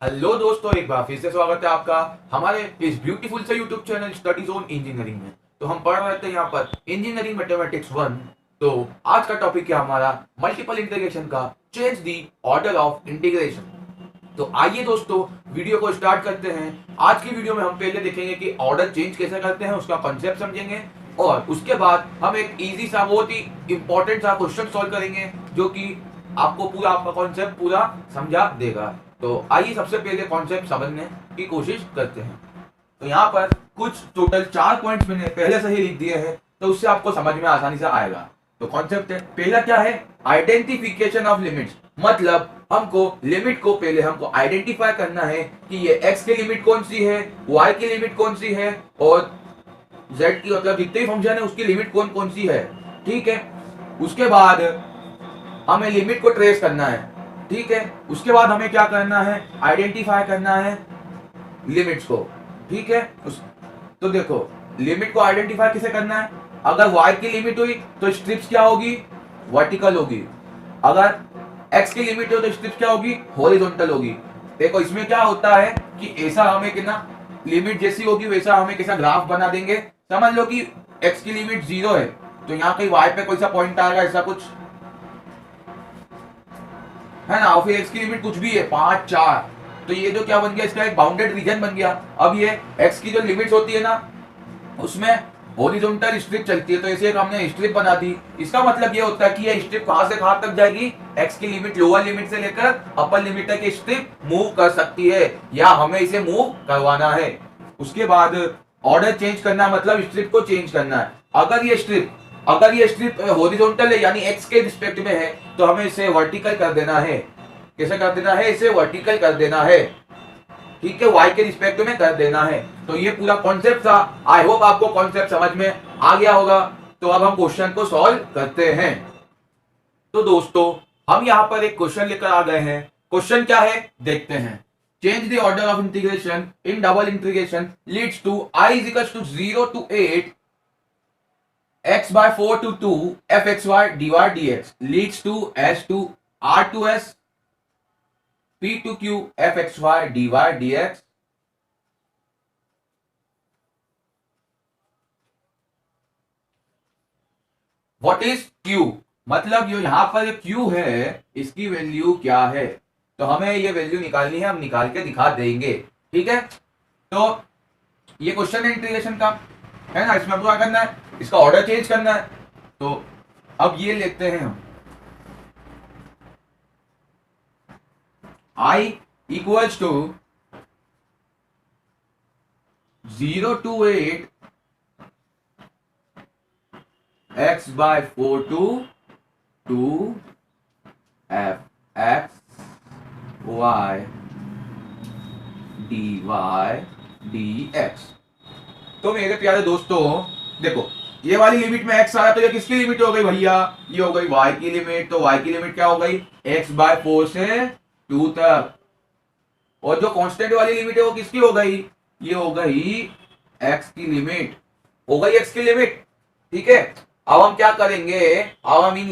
Hello दोस्तों, एक बार फिर से स्वागत है आपका हमारे इस ब्यूटीफुल से YouTube channel study zone engineering में। तो हम पढ़ रहे थे यहाँ पर इंजीनियरिंग मैथमेटिक्स 1। तो आज का टॉपिक है हमारा मल्टीपल इंटीग्रेशन का change the order of integration. तो आइए दोस्तों वीडियो को स्टार्ट करते हैं। आज की वीडियो में हम पहले देखेंगे कि ऑर्डर चेंज कैसे करते हैं, उसका कॉन्सेप्ट समझेंगे और उसके बाद हम एक इजी सा बहुत ही इंपॉर्टेंट सा क्वेश्चन सॉल्व करेंगे जो कि आपको पूरा आपका कॉन्सेप्ट पूरा समझा देगा। तो आइए सबसे पहले कॉन्सेप्ट समझने की कोशिश करते हैं। तो यहाँ पर कुछ टोटल 4 पॉइंट्स मैंने पहले से ही लिख दिए हैं, तो उससे आपको समझ में आसानी से आएगा। तो कॉन्सेप्ट है, पहला क्या है, आइडेंटिफिकेशन ऑफ लिमिट्स। मतलब हमको लिमिट को पहले हमको आइडेंटिफाई करना है कि ये x की लिमिट कौन सी है, y की लिमिट कौन सी है और z की मतलब जितने भी फंक्शन है उसकी लिमिट कौन कौन सी है। ठीक है, उसके बाद हमें लिमिट को ट्रेस करना है। ठीक है, उसके बाद हमें क्या करना है, आइडेंटिफाई करना है लिमिट्स को। ठीक है, तो देखो लिमिट को आइडेंटिफाई किसे करना है, अगर y की लिमिट हुई तो स्ट्रिप्स क्या होगी, वर्टिकल होगी। अगर x की लिमिट हो तो स्ट्रिप्स क्या होगी, हॉरिजॉन्टल होगी। देखो इसमें क्या होता है कि ऐसा हमें कितना लिमिट जैसी होगी वैसा हमें कैसा ग्राफ बना देंगे। समझ लो कि x की लिमिट 0 है तो यहाँ कहीं y पे कोई सा पॉइंट आएगा, ऐसा कुछ है ना, और फिर x की लिमिट कुछ भी है 5 4, तो ये जो क्या बन गया, इसका एक बाउंडेड रीजन बन गया। अब ये x की जो लिमिट्स होती है ना उसमें हॉरिजॉन्टल स्ट्रिप चलती है, तो ऐसे एक हमने स्ट्रिप बना दी। इसका मतलब ये होता है कि ये स्ट्रिप कहां से कहां तक जाएगी, x की लिमिट लोअर लिमिट से लेकर अपर लिमिट तक स्ट्रिप मूव कर सकती है या हमें इसे मूव करवाना है। उसके बाद ऑर्डर चेंज करना मतलब स्ट्रिप को चेंज करना है। अगर ये स्ट्रिप हॉरिजॉन्टल है यानी x के रिस्पेक्ट में है तो हमें इसे वर्टिकल कर देना है। कैसे कर देना है, इसे वर्टिकल कर देना है। ठीक है, y के रिस्पेक्ट में कर देना है। तो ये पूरा कॉन्सेप्ट था। आई होप आपको कॉन्सेप्ट समझ में आ गया होगा। तो अब हम क्वेश्चन को सॉल्व करते हैं। तो दोस्तों हम यहाँ पर एक क्वेश्चन लेकर आ गए हैं। क्वेश्चन क्या है देखते हैं। Change the order of integration in double integration leads to I is equals to 0 to 8 x by 4 to 2 fxy dy dx leads to s to r to s p to q fxy dy dx। What is q, मतलब जो यहां पर q है इसकी value क्या है, तो हमें ये वैल्यू निकालनी है, हम निकाल के दिखा देंगे। ठीक है, तो ये क्वेश्चन है इंटीग्रेशन का, है ना, इसमें क्या करना है, इसका ऑर्डर चेंज करना है। तो अब ये लेते हैं हम I equals to 0 to 8 x by 4 to 2 f x y dy dx। तो मेरे प्यारे दोस्तों देखो ये वाली लिमिट में x आया तो ये किसकी लिमिट हो गई भैया, ये हो गई y की लिमिट। तो y की लिमिट क्या हो गई, x बाय 4 से 2 तक। और जो कांस्टेंट वाली लिमिट है वो किसकी हो गई, ये हो गई x की लिमिट, हो गई x की लिमिट। ठीक है, अब हम क्या करेंगे, अब हम इन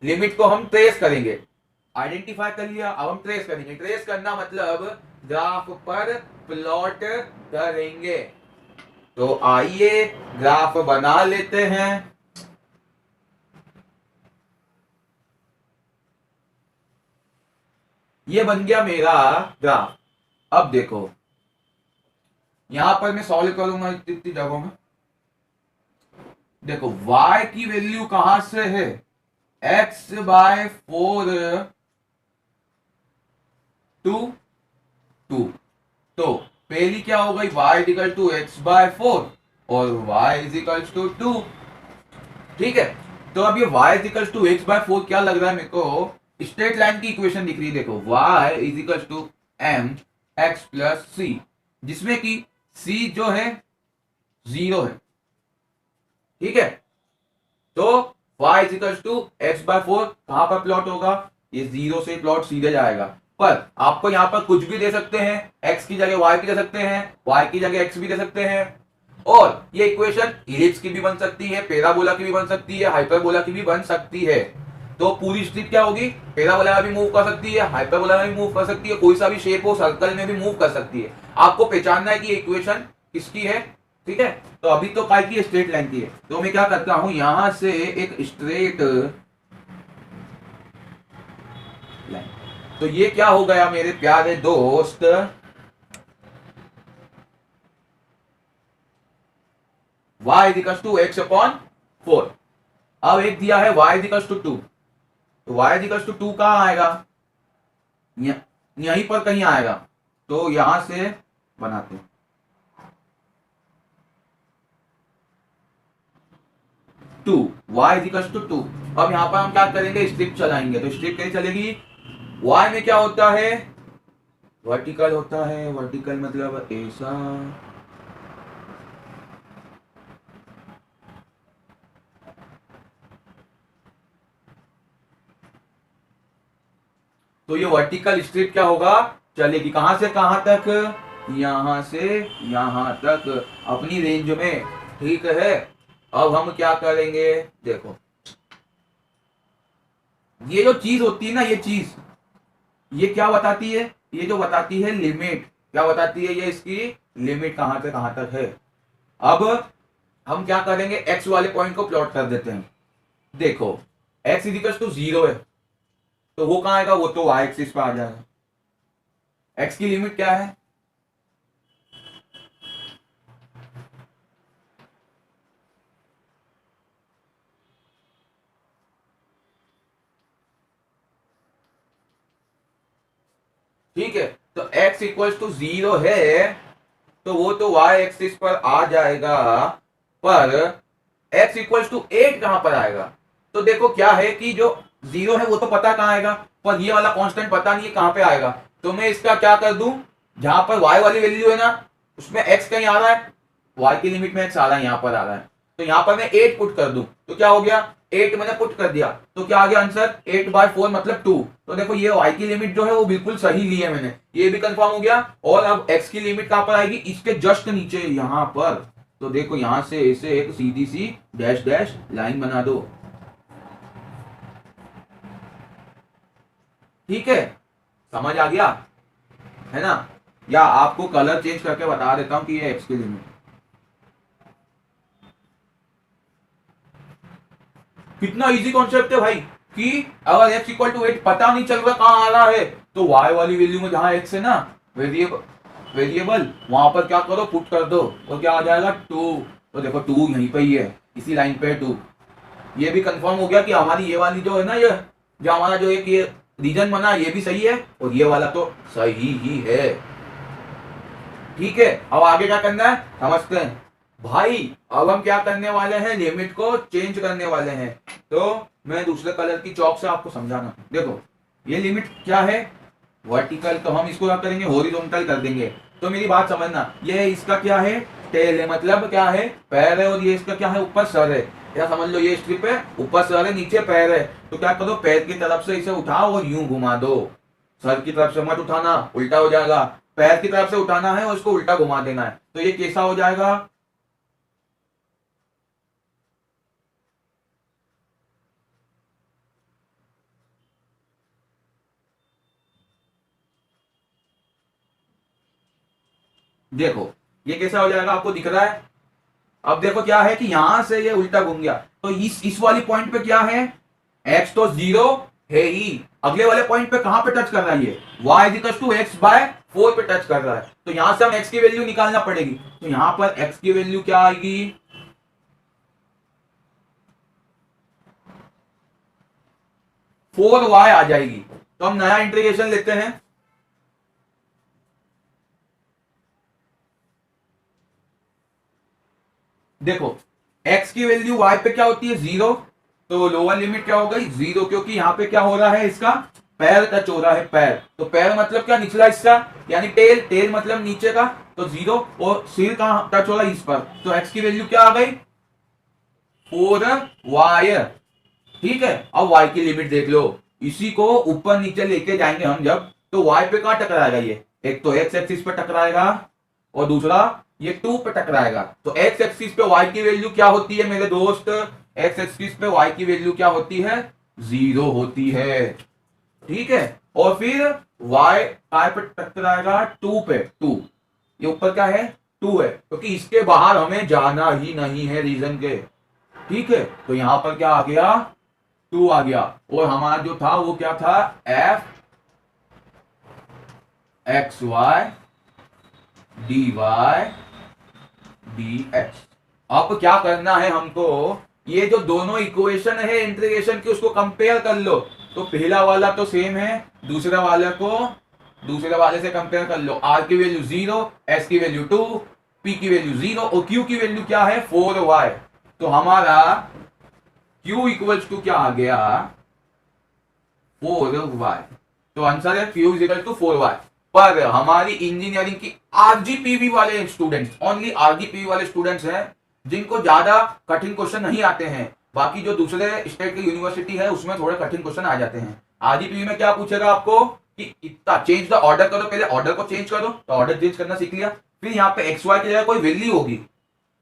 लिमिट को हम ट्रेस करेंगे। आइडेंटिफाई कर लिया, अब हम ट्रेस करेंगे। ट्रेस करना मतलब ग्राफ पर प्लॉट करेंगे। तो आइए ग्राफ बना लेते हैं। ये बन गया मेरा ग्राफ। अब देखो यहां पर मैं सॉल्व करूंगा इतनी जगहों में। देखो y की वैल्यू कहां से है, x बाय 4 टू 2। तो पहली क्या हो गई, y equal to x by 4 और y इज इक्वल टू 2। ठीक है, तो अब ये y is equal to x by 4 क्या लग रहा है मेरे को, स्ट्रेट लाइन की इक्वेशन दिख रही है। देखो y is equal to m x plus c, जिसमें कि c जो है 0 है। ठीक है, तो y is equal to x by 4 कहां पर प्लॉट होगा, ये 0 से प्लॉट सीधे जाएगा। पर आपको यहां पर कुछ भी दे सकते हैं, x की जगह y की दे सकते हैं, y की जगह x भी दे सकते हैं। और ये इक्वेशन इलिप्स की भी बन सकती है, पैराबोला की भी बन सकती है, हाइपरबोला की भी बन सकती है। तो पूरी स्ट्रिप क्या होगी, पैराबोला भी मूव कर सकती है, हाइपरबोला भी मूव कर सकती है, कोई सा भी शेप हो सर्कल में भी मूव कर सकती है। आपको पहचानना है कि इक्वेशन किसकी है, ठीक है। तो अभी तो काय की स्ट्रेट लाइन की है, तो मैं क्या करता हूं, यहां से एक स्ट्रेट लाइन। तो ये क्या हो गया मेरे प्यारे दोस्त, y equal to x upon 4। अब एक दिया है y इक्वल टू 2, तो y इक्वल टू 2 कहां आएगा, यहीं पर कहीं आएगा। तो यहां से बनाते हैं 2, y इक्वल टू 2। अब यहां पर हम क्या करेंगे, स्ट्रिप चलाएंगे। तो स्ट्रिप कैसे चलेगी, y में क्या होता है, वर्टिकल होता है, वर्टिकल मतलब ऐसा, तो ये वर्टिकल स्ट्रिप क्या होगा, चलेगी कहां से कहां तक, यहां से यहां तक अपनी रेंज में, ठीक है। अब हम क्या करेंगे, देखो ये जो चीज होती है ना, ये चीज ये क्या बताती है, ये जो बताती है लिमिट, क्या बताती है, ये इसकी लिमिट कहां से कहां तक है। अब हम क्या करेंगे, एक्स वाले पॉइंट को प्लॉट कर देते हैं। देखो एक्स इजिकल टू 0 है, तो वो कहां आएगा, वो तो वाई एक्सिस पे आ जाएगा। एक्स की लिमिट क्या है, ठीक है। तो x इक्वल टू 0 है, तो वो तो y एक्सिस पर आ जाएगा, पर x इक्वल टू 8 कहां पर आएगा। तो देखो क्या है कि जो 0 है वो तो पता कहां आएगा, पर ये वाला कांस्टेंट पता नहीं है कहां पे आएगा। तो मैं इसका क्या कर दूं, जहां पर y वाली वैल्यू है ना, उसमें x कहीं आ रहा है, y की लिमिट में x आ रहा है, यहां पर आ रहा है, तो यहां पर मैं 8 पुट कर दूं, तो क्या हो गया, 8 मैंने पुट कर दिया, तो क्या आ गया आंसर, 8/4 मतलब 2। तो देखो ये y की लिमिट जो है वो बिल्कुल सही ली है मैंने, ये भी कंफर्म हो गया। और अब x की लिमिट कहां पर आएगी, इसके जस्ट नीचे यहां पर। तो देखो यहां से ऐसे एक सीधी सी डैश डैश लाइन बना दो, ठीक है, समझ आ गया है ना। या आपको कलर चेंज करके बता देता हूं कि ये x की लिमिट, कितना इजी कॉन्सेप्ट है भाई, कि अगर x इक्वल टू 8 पता नहीं चल रहा कहां आ रहा है, तो y वाली वैल्यू में जहां x है ना, वेरिएबल वहां पर क्या करो, पुट कर दो, और क्या आ जाएगा 2। तो देखो 2 यहीं पे ही है, इसी लाइन पे 2। ये भी कंफर्म हो गया कि हमारी ये वाली जो है ना, ये जो हमारा जो एक ये रीजन बना ये भी सही है, और ये वाला तो सही ही है, ठीक है। अब आगे क्या करना है समझते हैं भाई। अब हम क्या करने वाले हैं, लिमिट को चेंज करने वाले हैं। तो मैं दूसरे कलर की चौक से आपको समझाना, देखो ये लिमिट क्या है, वर्टिकल, तो हम इसको क्या करेंगे, हॉरिजॉन्टल कर देंगे। तो मेरी बात समझना, ये इसका क्या है, टेल है, मतलब क्या है, पैर है, और ये इसका क्या है, ऊपर सर है। या समझ लो ये स्ट्रिप है, ऊपर सर है नीचे पैर है। तो क्या करो, पैर की तरफ से इसे उठाओ और यूं घुमा दो, सर की तरफ से मत उठाना, उल्टा हो जाएगा, पैर की तरफ से उठाना है और उसको उल्टा घुमा देना है। तो ये कैसा हो जाएगा, देखो ये कैसा हो जाएगा, आपको दिख रहा है। अब देखो क्या है कि यहां से ये उल्टा घूम गया, तो इस वाली पॉइंट पे क्या है, x तो 0 है ही, अगले वाले पॉइंट पे कहां पे टच कर रहा है, ये y इक्वल टू x/4 पे टच कर रहा है। तो यहां से हम x की वैल्यू निकालना पड़ेगी। तो यहां पर x की वैल्यू क्या आएगी, 4y आ जाएगी। तो हम नया इंटीग्रेशन लेते हैं, देखो x की वैल्यू y पे क्या होती है 0, तो लोअर लिमिट क्या हो गई 0, क्योंकि यहां पे क्या हो रहा है, इसका पैर टच हो रहा है, पैर, तो पैर मतलब क्या, निचला हिस्सा, यानी टेल, टेल मतलब नीचे का, तो 0, और सिर कहां टच हो रहा है, इस पर। तो x की वैल्यू क्या आ गई, 4y, ठीक है। अब y की लिमिट देख लो, इसी को ऊपर नीचे लेके जाएंगे हम जब, तो y पे कहां टकराएगा, ये एक तो x एक्सिस पे टकराएगा, और दूसरा ये 2 पे टकराएगा। तो x एक्सिस पे y की वैल्यू क्या होती है मेरे दोस्त, x एक्सिस पे y की वैल्यू क्या होती है 0 होती है, ठीक है। और फिर y काय पे टकराएगा 2 पे, 2, ये ऊपर क्या है 2 है, क्योंकि इसके बाहर हमें जाना ही नहीं है रीजन के, ठीक है। तो यहां पर क्या आ गया 2 आ गया, और हमारा जो था वो क्या था f x y dy dx। अब क्या करना है हमको, ये जो दोनों इक्वेशन है इंटीग्रेशन की उसको कंपेयर कर लो। तो पहला वाला तो सेम है, दूसरा वाले से कंपेयर कर लो। r की वैल्यू 0, s की वैल्यू 2, p की वैल्यू 0 और q की वैल्यू क्या है 4y। तो हमारा q इक्वल्स टू क्या आ गया 4y। तो आंसर है q इक्वल टू 4y। पर हमारी इंजीनियरिंग की आरजीपीवी वाले स्टूडेंट्स, ओनली आरजीपीवी वाले स्टूडेंट्स हैं जिनको ज्यादा कठिन क्वेश्चन नहीं आते हैं। बाकी जो दूसरे स्टेट की यूनिवर्सिटी है उसमें थोड़े कठिन क्वेश्चन आ जाते हैं। आरजीपीवी में क्या पूछेगा आपको कि इतना चेंज द ऑर्डर करो, पहले ऑर्डर को चेंज करो, तो ऑर्डर चेंज करना सीख लिया। फिर यहाँ पे एक्स वाई की जगह कोई वैल्यू होगी,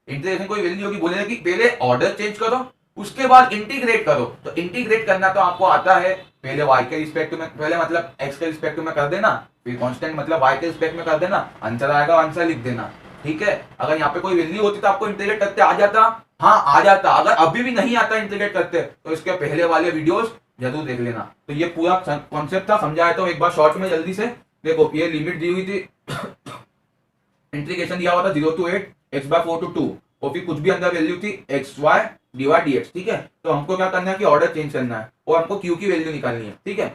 इंटीग्रेशन कोई वैल्यू होगी, बोलेगा कि पहले ऑर्डर चेंज करो उसके बाद इंटीग्रेट करो। तो इंटीग्रेट करना तो आपको आता है, पहले y के रिस्पेक्ट में, पहले मतलब x के रिस्पेक्ट में कर देना, फिर कांस्टेंट मतलब y के रिस्पेक्ट में कर देना, आंसर आएगा, आंसर लिख देना, ठीक है। अगर यहाँ पे कोई वैल्यू होती तो आपको इंटीग्रेट करते आ जाता, हाँ आ जाता। अगर अभी भी नहीं आता इंटीग्रेट करते तो इसके पहले वाले वीडियोस जरूर देख लेना। तो ये पूरा कॉन्सेप्ट था, समझाया तो एक बार शॉर्ट में जल्दी से देखो। ये लिमिट दी हुई थी, इंटीग्रेशन दिया हुआ था 0 to 8 x/4 to 2, और फिर कुछ भी अंदर वैल्यू थी एक्स वाई dy dx, ठीक है। तो हमको क्या करना है कि ऑर्डर चेंज करना है और हमको q की वैल्यू निकालनी है, ठीक है।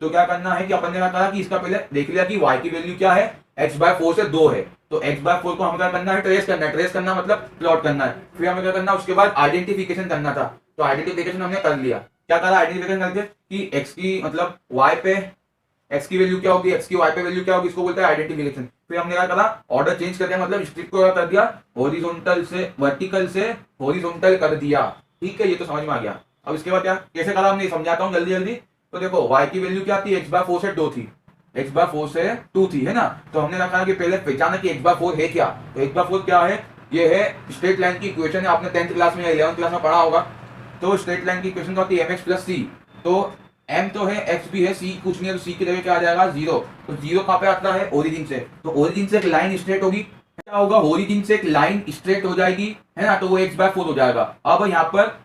तो क्या करना है कि अपन ने क्या कहा कि इसका पहले देख लिया कि y की वैल्यू क्या है x/4 से 2 है। तो x/4 को हमें क्या करना है ट्रेस करना है, ट्रेस करना मतलब प्लॉट करना है। फिर हमें क्या करना है उसके बाद आइडेंटिफिकेशन करना था। तो आइडेंटिफिकेशन हमने कर लिया। क्या करा आइडेंटिफिकेशन करके कि x की मतलब y पे x की वैल्यू क्या होगी, x की y पे वैल्यू क्या होगी, इसको बोलते हैं आइडेंटिफिकेशन। फिर हमने क्या करा ऑर्डर चेंज कर दिया, मतलब स्ट्रिप को क्या कर दिया हॉरिजॉन्टल से वर्टिकल से हॉरिजॉन्टल कर दिया, ठीक है। ये तो समझ में आ गया। अब इसके बाद क्या कैसे करा हमने समझाता हूँ जल्दी जल्दी। तो देखो y की वैल्यू क्या थी x/4 से 2 थी, x/4 से 2 थी, है ना। तो हमने रखा कि पहले पहचाना कि x/4 है क्या। तो x/4 क्या है, ये है स्ट्रेट लाइन की इक्वेशन है, आपने 10th क्लास में या 11th क्लास में पढ़ा होगा। तो स्ट्रेट लाइन की इक्वेशन क्या होती है mx + c। तो m तो है x भी है, c कुछ नहीं है, तो c की जगह क्या आ जाएगा 0। तो 0 कहाँ पे आता है ओरिजिन से। तो ओरिजिन से एक लाइन स्ट्रेट होगी, क्या होगा ओरिजिन से एक लाइन स्ट्रेट हो जाएगी, है ना। तो वो x/4 हो जाएगा। अब यहाँ पर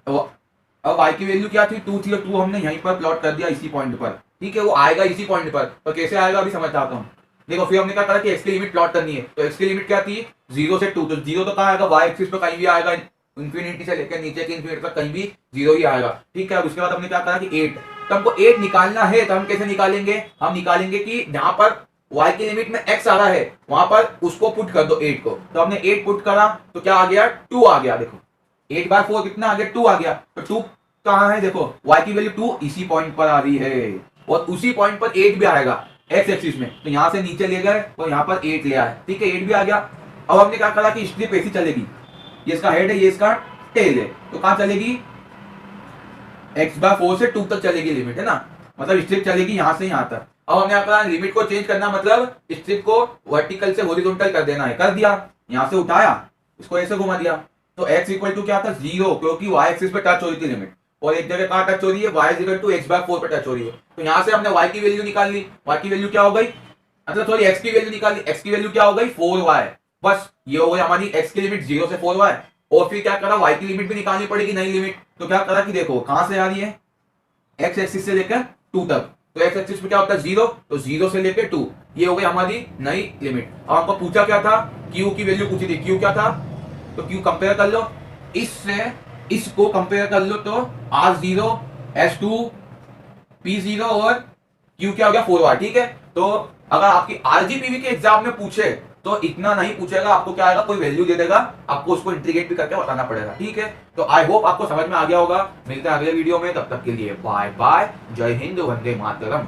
अब y की वैल्यू क्या थी 2 थी, और 2 हमने यहीं पर प्लॉट कर दिया इसी पॉइंट पर, ठीक है। वो आएगा इसी पॉइंट पर। तो कैसे आएगा अभी समझ आता हूँ। देखो फिर हमने क्या करा कि x की लिमिट प्लॉट करनी है। तो x की लिमिट क्या थी 0 से 2। तो 0 तो कहाँ आएगा y एक्सिस पे कहीं भी आएगा, इंफिनिटी से लेकर नीचे की इंफिनिटी तक कहीं भी 0 ही आएगा, ठीक है। अब उसके बाद हमने क्या करा कि 8, तो हमको 8 निकालना है। तो हम कैसे निकालेंगे, हम निकालेंगे कि जहां पर y की लिमिट में x आ रहा है वहां पर उसको पुट कर दो 8 को। तो हमने 8 पुट करा तो क्या आ गया 2 आ गया। देखो 8/4 कितना आ गया 2 आ गया। तो 2 कहाँ है, देखो y की वैल्यू 2 इसी पॉइंट पर आ रही है, और उसी पॉइंट पर 8 भी आएगा x एक्सिस में। तो यहां से नीचे ले गए और यहाँ पर 8 ले आए, ठीक है। 8 भी आ गया। अब हमने क्या करा कि स्ट्रिप ऐसी चलेगी, ये इसका हेड है, ये इसका टेल है। तो कहां चलेगी x/4 से 2 तक चलेगी लिमिट, है ना। मतलब स्ट्रिप चलेगी यहां से यहां तक। अब हमने अपना लिमिट को चेंज करना, मतलब स्ट्रिप को वर्टिकल से हॉरिजॉन्टल कर देना है, कर दिया। यहां से उठाया, इसको ऐसे घुमा दिया। तो x इक्वल टू क्या था 0, क्योंकि y एक्सिस पे टच हो रही थी लिमिट, और एक जगह कहां टच हो रही है y इक्वल टू x/4 पे टच हो रही है। तो यहां से हमने y की वैल्यू निकाल ली। y की वैल्यू क्या हो गई, मतलब सॉरी x की वैल्यू निकाल ली। x की वैल्यू क्या हो गई 4y। बस ये हो गई हमारी x की लिमिट 0 से 4y। और फिर क्या करा y की लिमिट भी निकालनी पड़ेगी, नई लिमिट। तो क्या करा कि देखो कहां से आ रही है x एक्सिस से लेकर 2 तक। तो x एक्सिस पे क्या होता है 0, तो 0 से लेकर 2, ये हो गई हमारी नई लिमिट। अब हमको पूछा क्या था, q की वैल्यू पूछी थी। q क्या था, तो q कंपेयर कर लो, इससे इसको कंपेयर कर लो। तो r0 s2 p0 और q क्या हो गया 4y, ठीक है। तो अगर आपकी आरजीपीवी के एग्जाम में पूछे तो इतना नहीं पूछेगा, आपको क्या आएगा कोई वैल्यू दे देगा, आपको उसको इंटीग्रेट भी करके बताना पड़ेगा, ठीक है। तो आई होप आपको समझ में आ गया होगा। मिलते हैं अगले वीडियो में, तब तक के लिए बाय बाय, जय हिंद, वंदे मातरम।